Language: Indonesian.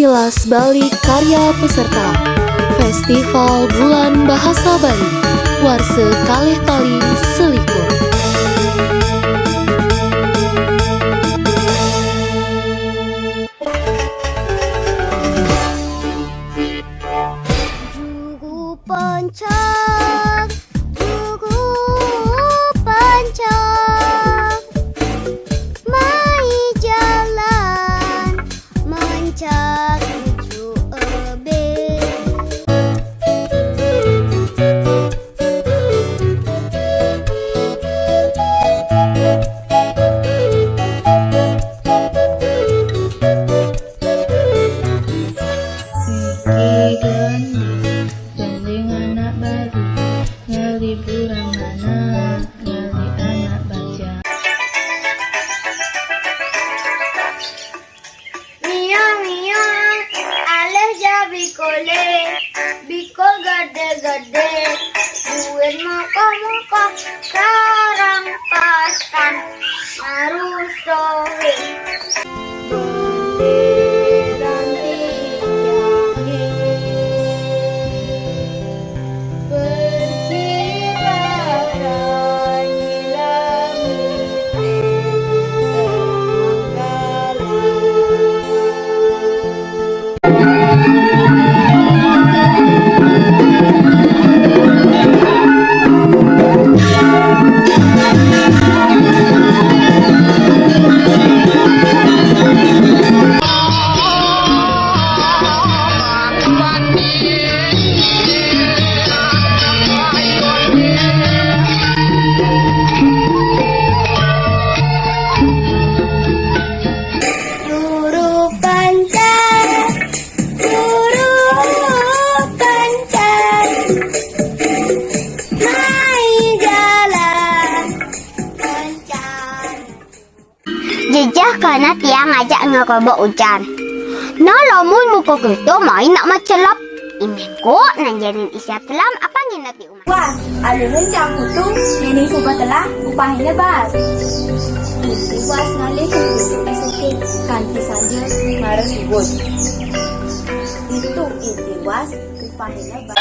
Kilas Balik karya peserta Festival Bulan Bahasa Bali Warse Kalih Tali Selikur. Jugu pencak, jugu pencak, mai jalan mencak menuju ebe. Gandeng anak baru, ngeliburan mana, ngali anak baca. Miang miang, aleh jabi kole, bikol gede-gede, duit moko-moko, sarang paskan, harus sohe. Jejah karena tiang ngajak ngerobok hujan. Nah lamun muka gitu main nak macelap. Ini kok nanjanin isap selam apa nanti umat. Wah, alun cakutu nening suka telah upahnya bas. Itu was ngalih ke SOP kanti saja marah subut. Itu inti was upahnya bas.